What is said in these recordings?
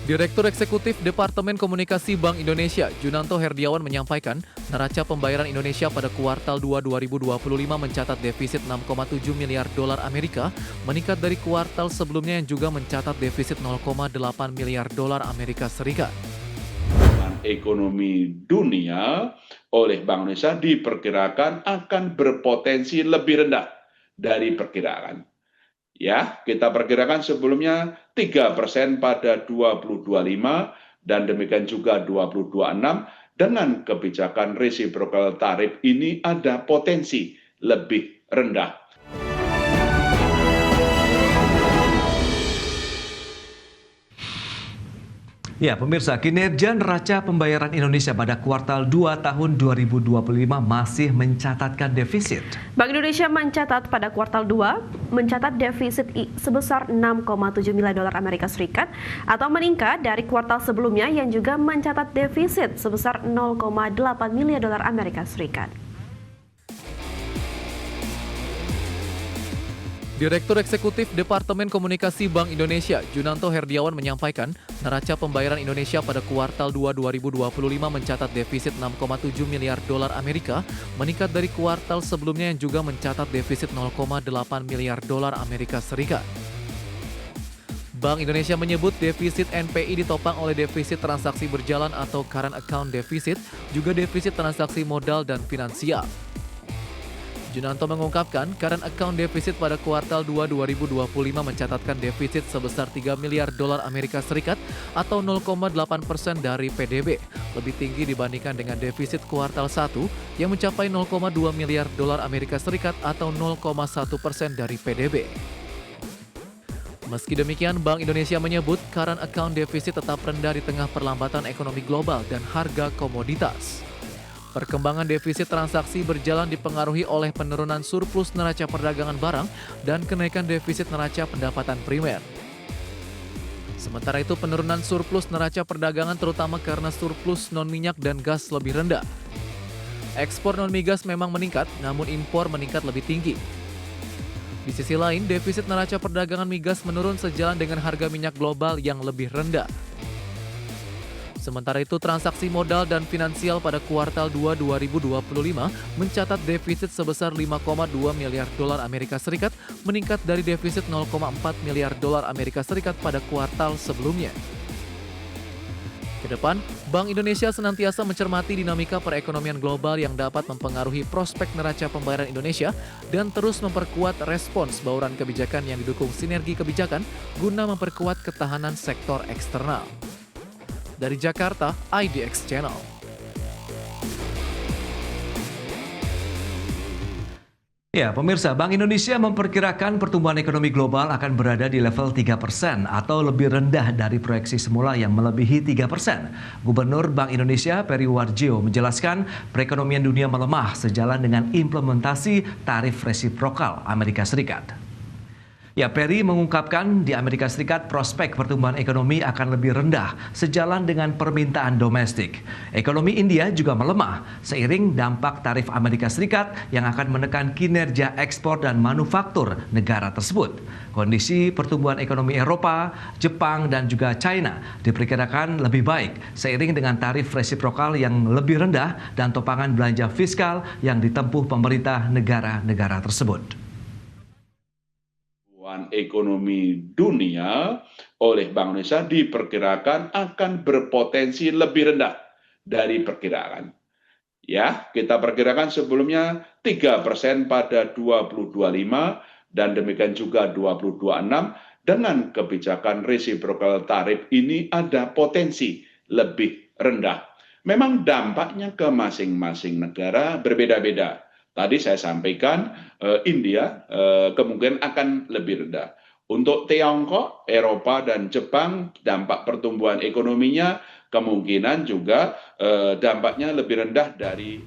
Direktur Eksekutif Departemen Komunikasi Bank Indonesia, Junanto Herdiawan menyampaikan, neraca pembayaran Indonesia pada kuartal 2 2025 mencatat defisit 6,7 miliar dolar Amerika, meningkat dari kuartal sebelumnya yang juga mencatat defisit 0,8 miliar dolar Amerika Serikat. Ekonomi dunia oleh Bank Indonesia diperkirakan akan berpotensi lebih rendah dari perkiraan. Ya, kita perkirakan sebelumnya 3% pada 2025 dan demikian juga 2026 dengan kebijakan resiprokal tarif ini ada potensi lebih rendah. Ya, pemirsa, kinerja neraca pembayaran Indonesia pada kuartal 2 tahun 2025 masih mencatatkan defisit. Bank Indonesia mencatat pada kuartal 2 mencatat defisit sebesar 6,7 miliar dolar Amerika Serikat atau meningkat dari kuartal sebelumnya yang juga mencatat defisit sebesar 0,8 miliar dolar Amerika Serikat. Direktur Eksekutif Departemen Komunikasi Bank Indonesia, Junanto Herdiawan menyampaikan, neraca pembayaran Indonesia pada kuartal 2 2025 mencatat defisit 6,7 miliar dolar Amerika, meningkat dari kuartal sebelumnya yang juga mencatat defisit 0,8 miliar dolar Amerika Serikat. Bank Indonesia menyebut defisit NPI ditopang oleh defisit transaksi berjalan atau current account deficit, juga defisit transaksi modal dan finansial. Junanto mengungkapkan, current account defisit pada kuartal 2 2025 mencatatkan defisit sebesar 3 miliar dolar Amerika Serikat atau 0,8% dari PDB, lebih tinggi dibandingkan dengan defisit kuartal 1 yang mencapai 0,2 miliar dolar Amerika Serikat atau 0,1% dari PDB. Meski demikian, Bank Indonesia menyebut current account defisit tetap rendah di tengah perlambatan ekonomi global dan harga komoditas. Perkembangan defisit transaksi berjalan dipengaruhi oleh penurunan surplus neraca perdagangan barang dan kenaikan defisit neraca pendapatan primer. Sementara itu, penurunan surplus neraca perdagangan terutama karena surplus non-minyak dan gas lebih rendah. Ekspor non-migas memang meningkat, namun impor meningkat lebih tinggi. Di sisi lain, defisit neraca perdagangan migas menurun sejalan dengan harga minyak global yang lebih rendah. Sementara itu, transaksi modal dan finansial pada kuartal 2 2025 mencatat defisit sebesar 5,2 miliar dolar Amerika Serikat, meningkat dari defisit 0,4 miliar dolar Amerika Serikat pada kuartal sebelumnya. Ke depan, Bank Indonesia senantiasa mencermati dinamika perekonomian global yang dapat mempengaruhi prospek neraca pembayaran Indonesia dan terus memperkuat respons bauran kebijakan yang didukung sinergi kebijakan guna memperkuat ketahanan sektor eksternal. Dari Jakarta, IDX Channel. Ya, pemirsa, Bank Indonesia memperkirakan pertumbuhan ekonomi global akan berada di level 3% atau lebih rendah dari proyeksi semula yang melebihi 3%. Gubernur Bank Indonesia Peri Warjio menjelaskan perekonomian dunia melemah sejalan dengan implementasi tarif resiprokal Amerika Serikat. Ya, Peri mengungkapkan di Amerika Serikat prospek pertumbuhan ekonomi akan lebih rendah sejalan dengan permintaan domestik. Ekonomi India juga melemah seiring dampak tarif Amerika Serikat yang akan menekan kinerja ekspor dan manufaktur negara tersebut. Kondisi pertumbuhan ekonomi Eropa, Jepang, dan juga China diperkirakan lebih baik seiring dengan tarif resiprokal yang lebih rendah dan topangan belanja fiskal yang ditempuh pemerintah negara-negara tersebut. Ekonomi dunia oleh Bank Indonesia diperkirakan akan berpotensi lebih rendah dari perkiraan. Ya, kita perkirakan sebelumnya 3% pada 2025 dan demikian juga 2026 dengan kebijakan resiprokal tarif ini ada potensi lebih rendah. Memang dampaknya ke masing-masing negara berbeda-beda. Tadi saya sampaikan India kemungkinan akan lebih rendah. Untuk Tiongkok, Eropa, dan Jepang, dampak pertumbuhan ekonominya kemungkinan juga dampaknya lebih rendah dari.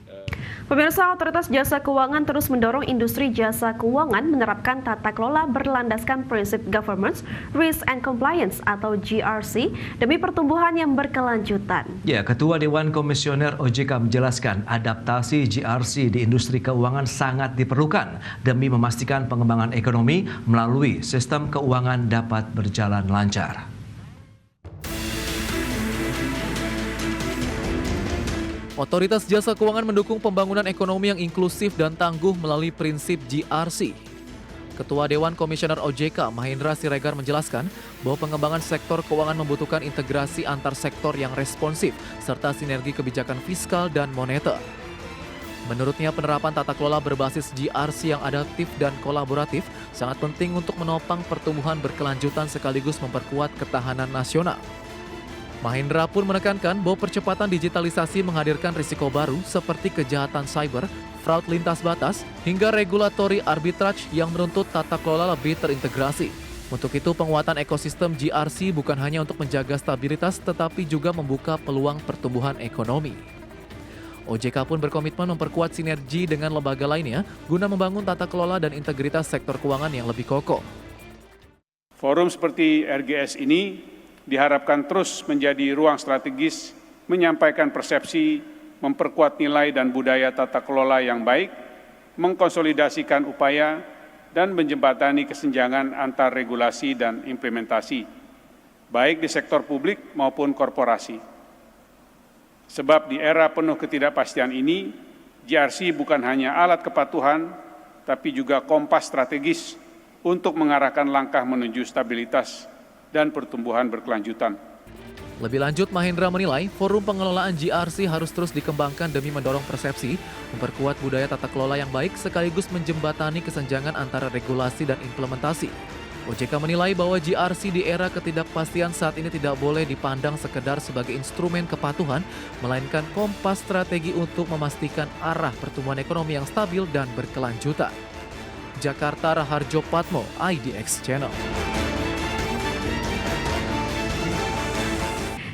Pemirsa, Otoritas Jasa Keuangan terus mendorong industri jasa keuangan menerapkan tata kelola berlandaskan prinsip Governance, Risk and Compliance atau GRC demi pertumbuhan yang berkelanjutan. Ya, Ketua Dewan Komisioner OJK menjelaskan adaptasi GRC di industri keuangan sangat diperlukan demi memastikan pengembangan ekonomi melalui sistem keuangan dapat berjalan lancar. Otoritas Jasa Keuangan mendukung pembangunan ekonomi yang inklusif dan tangguh melalui prinsip GRC. Ketua Dewan Komisioner OJK, Mahendra Siregar menjelaskan bahwa pengembangan sektor keuangan membutuhkan integrasi antar sektor yang responsif serta sinergi kebijakan fiskal dan moneter. Menurutnya, penerapan tata kelola berbasis GRC yang adaptif dan kolaboratif sangat penting untuk menopang pertumbuhan berkelanjutan sekaligus memperkuat ketahanan nasional. Mahendra pun menekankan bahwa percepatan digitalisasi menghadirkan risiko baru seperti kejahatan cyber, fraud lintas batas, hingga regulatory arbitrage yang menuntut tata kelola lebih terintegrasi. Untuk itu, penguatan ekosistem GRC bukan hanya untuk menjaga stabilitas tetapi juga membuka peluang pertumbuhan ekonomi. OJK pun berkomitmen memperkuat sinergi dengan lembaga lainnya guna membangun tata kelola dan integritas sektor keuangan yang lebih kokoh. Forum seperti RGS ini diharapkan terus menjadi ruang strategis, menyampaikan persepsi, memperkuat nilai dan budaya tata kelola yang baik, mengkonsolidasikan upaya, dan menjembatani kesenjangan antar regulasi dan implementasi, baik di sektor publik maupun korporasi. Sebab di era penuh ketidakpastian ini, GRC bukan hanya alat kepatuhan, tapi juga kompas strategis untuk mengarahkan langkah menuju stabilitas dan pertumbuhan berkelanjutan. Lebih lanjut, Mahendra menilai forum pengelolaan GRC harus terus dikembangkan demi mendorong persepsi, memperkuat budaya tata kelola yang baik sekaligus menjembatani kesenjangan antara regulasi dan implementasi. OJK menilai bahwa GRC di era ketidakpastian saat ini tidak boleh dipandang sekedar sebagai instrumen kepatuhan, melainkan kompas strategi untuk memastikan arah pertumbuhan ekonomi yang stabil dan berkelanjutan. Jakarta, Raharjo Patmo, IDX Channel.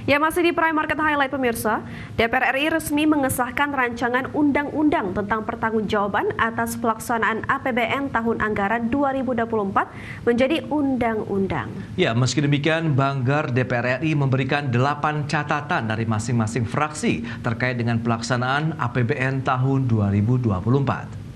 Ya, masih di Prime Market Highlight pemirsa, DPR RI resmi mengesahkan rancangan undang-undang tentang pertanggungjawaban atas pelaksanaan APBN tahun anggaran 2024 menjadi undang-undang. Ya, meski demikian, Banggar DPR RI memberikan 8 catatan dari masing-masing fraksi terkait dengan pelaksanaan APBN tahun 2024.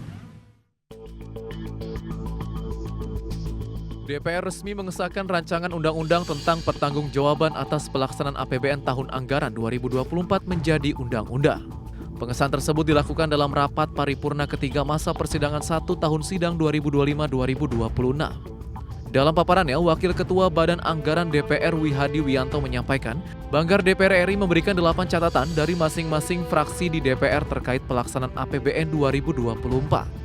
DPR resmi mengesahkan rancangan undang-undang tentang pertanggungjawaban atas pelaksanaan APBN tahun anggaran 2024 menjadi undang-undang. Pengesahan tersebut dilakukan dalam rapat paripurna ketiga masa persidangan 1 tahun sidang 2025-2026. Dalam paparannya, Wakil Ketua Badan Anggaran DPR Wihadi Wianto menyampaikan, Banggar DPR RI memberikan 8 catatan dari masing-masing fraksi di DPR terkait pelaksanaan APBN 2024.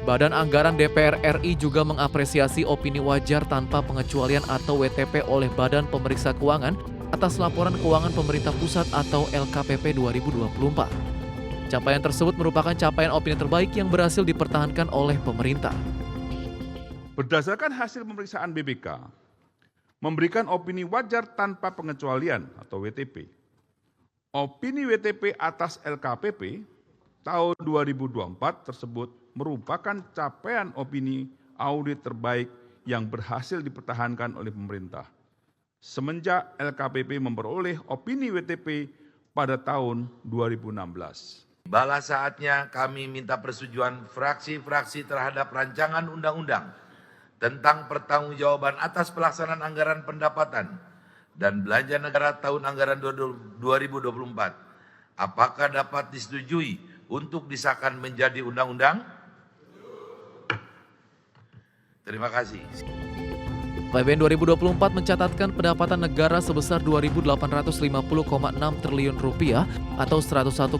Badan Anggaran DPR RI juga mengapresiasi opini wajar tanpa pengecualian atau WTP oleh Badan Pemeriksa Keuangan atas laporan keuangan pemerintah pusat atau LKPP 2024. Capaian tersebut merupakan capaian opini terbaik yang berhasil dipertahankan oleh pemerintah. Berdasarkan hasil pemeriksaan BPK, memberikan opini wajar tanpa pengecualian atau WTP. Opini WTP atas LKPP tahun 2024 tersebut merupakan capaian opini audit terbaik yang berhasil dipertahankan oleh pemerintah. Semenjak LKPP memperoleh opini WTP pada tahun 2016. Bala saatnya kami minta persetujuan fraksi-fraksi terhadap rancangan undang-undang tentang pertanggungjawaban atas pelaksanaan anggaran pendapatan dan belanja negara tahun anggaran 2024. Apakah dapat disetujui untuk disahkan menjadi undang-undang? Terima kasih. APBN 2024 mencatatkan pendapatan negara sebesar Rp2.850,6 triliun atau 101,72%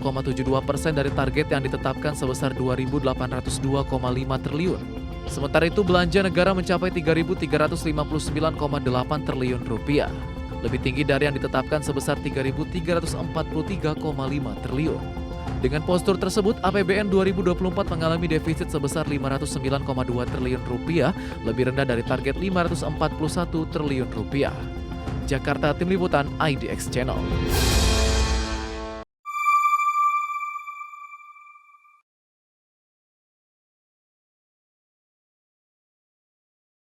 dari target yang ditetapkan sebesar Rp2.802,5 triliun. Sementara itu belanja negara mencapai Rp3.359,8 triliun. Lebih tinggi dari yang ditetapkan sebesar Rp3.343,5 triliun. Dengan postur tersebut, APBN 2024 mengalami defisit sebesar Rp509,2 triliun, lebih rendah dari target Rp541 triliun. Jakarta, Tim Liputan IDX Channel.